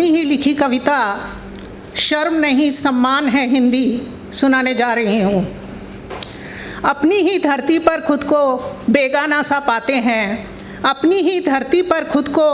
अपनी ही लिखी कविता शर्म नहीं सम्मान है हिंदी सुनाने जा रही हूँ। अपनी ही धरती पर खुद को बेगाना सा पाते हैं, अपनी ही धरती पर खुद को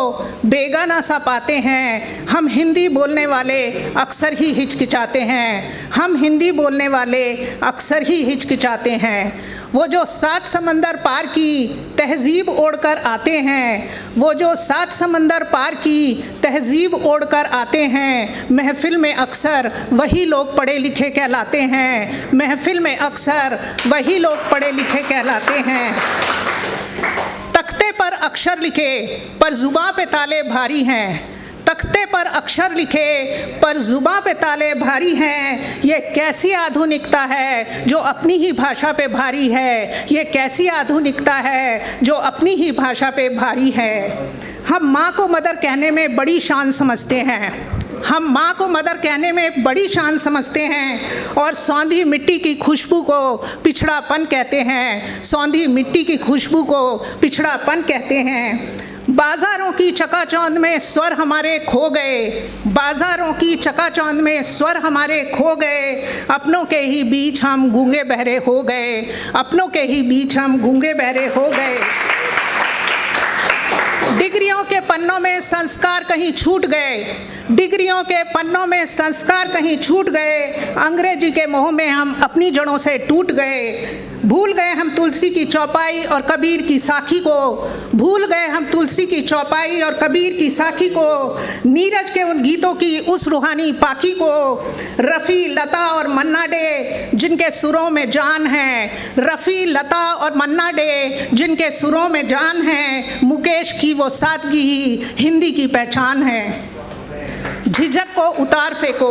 बेगाना सा पाते हैं। हम हिंदी बोलने वाले अक्सर ही हिचकिचाते हैं, हम हिंदी बोलने वाले अक्सर ही हिचकिचाते हैं। वो जो 7 समंदर पार की तहज़ीब ओढ़कर आते हैं, वो जो 7 समंदर पार की तहज़ीब ओढ़कर आते हैं, महफ़िल में अक्सर वही लोग पढ़े लिखे कहलाते हैं, महफ़िल में अक्सर वही लोग पढ़े लिखे कहलाते हैं। तख्ते पर अक्षर लिखे पर ज़ुबां पे ताले भारी हैं, तख्ते पर अक्षर लिखे पर ज़ुबां पे ताले भारी हैं। ये कैसी आधुनिकता है जो अपनी ही भाषा पे भारी है, ये कैसी आधुनिकता है जो अपनी ही भाषा पे भारी है। हम माँ को मदर कहने में बड़ी शान समझते हैं, हम माँ को मदर कहने में बड़ी शान समझते हैं और सौंधी मिट्टी की खुशबू को पिछड़ापन कहते हैं, सौंधी मिट्टी की खुशबू को पिछड़ापन कहते हैं। बाज़ारों की चकाचौंध में स्वर हमारे खो गए, बाज़ारों की चकाचौंध में स्वर हमारे खो गए। अपनों के ही बीच हम गूंगे बहरे हो गए, अपनों के ही बीच हम गूंगे बहरे हो गए। डिग्रियों के पन्नों में संस्कार कहीं छूट गए, डिग्रियों के पन्नों में संस्कार कहीं छूट गए। अंग्रेजी के मोह में हम अपनी जड़ों से टूट गए। भूल गए हम तुलसी की चौपाई और कबीर की साखी को, भूल गए हम तुलसी की चौपाई और कबीर की साखी को। नीरज के उन गीतों की उस रूहानी पाकी को, रफ़ी लता और मन्ना डे जिनके सुरों में जान है, रफ़ी लता और मन्ना डे जिनके सुरों में जान है। मुकेश की वो सादगी ही हिंदी की पहचान है। झिझक को उतार फेंको,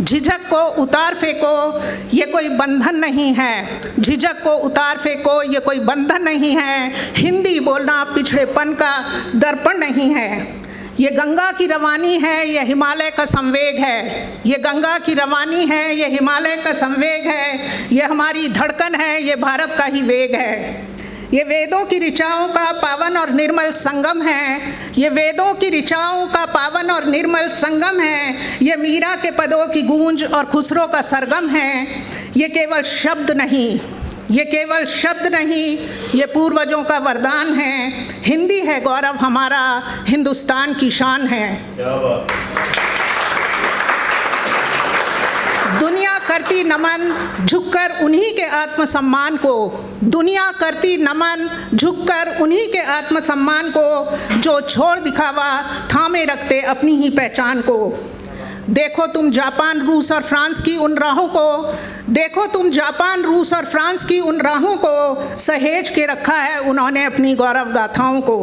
झिझक को उतार फेंको, ये कोई बंधन नहीं है, झिझक को उतार फेंको, ये कोई बंधन नहीं है। हिंदी बोलना पिछड़ेपन का दर्पण नहीं है। ये गंगा की रवानी है, ये हिमालय का संवेग है, ये गंगा की रवानी है, ये हिमालय का संवेग है। ये हमारी धड़कन है, ये भारत का ही वेग है। ये वेदों की ऋचाओं का पावन और निर्मल संगम है, ये वेदों की ऋचाओं का पावन और निर्मल संगम है। ये मीरा के पदों की गूंज और खुसरो का सरगम है। ये केवल शब्द नहीं, ये केवल शब्द नहीं, ये पूर्वजों का वरदान है। हिंदी है गौरव हमारा, हिंदुस्तान की शान है। दुनिया करती नमन झुककर उन्हीं के आत्मसम्मान को, दुनिया करती नमन झुककर उन्हीं के आत्मसम्मान को, जो छोड़ दिखावा थामे रखते अपनी ही पहचान को। देखो तुम जापान, रूस और फ्रांस की उन राहों को, देखो तुम जापान, रूस और फ्रांस की उन राहों को, सहेज के रखा है उन्होंने अपनी गौरव गाथाओं को।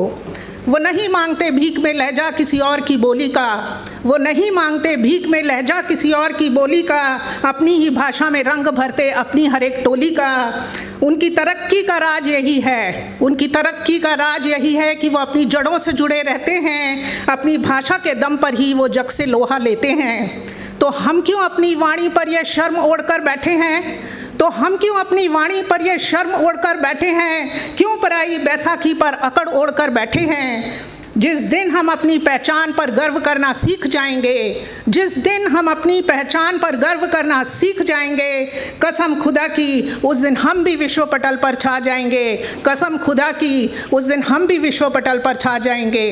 वो नहीं मांगते भीख में लहजा किसी और की बोली का, वो नहीं मांगते भीख में लहजा किसी और की बोली का, अपनी ही भाषा में रंग भरते अपनी हर एक टोली का। उनकी तरक्की का राज यही है, उनकी तरक्की का राज यही है कि वो अपनी जड़ों से जुड़े रहते हैं, अपनी भाषा के दम पर ही वो जग से लोहा लेते हैं। तो हम क्यों अपनी वाणी पर यह शर्म ओढ़कर बैठे हैं, तो हम क्यों अपनी वाणी पर यह शर्म ओढ़कर बैठे हैं, क्यों पराई बैसाखी पर अकड़ ओढ़कर बैठे हैं। जिस दिन हम अपनी पहचान पर गर्व करना सीख जाएंगे, जिस दिन हम अपनी पहचान पर गर्व करना सीख जाएंगे, कसम खुदा की उस दिन हम भी विश्व पटल पर छा जाएंगे, कसम खुदा की उस दिन हम भी विश्व पटल पर छा जाएंगे।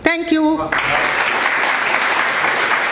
Thank you.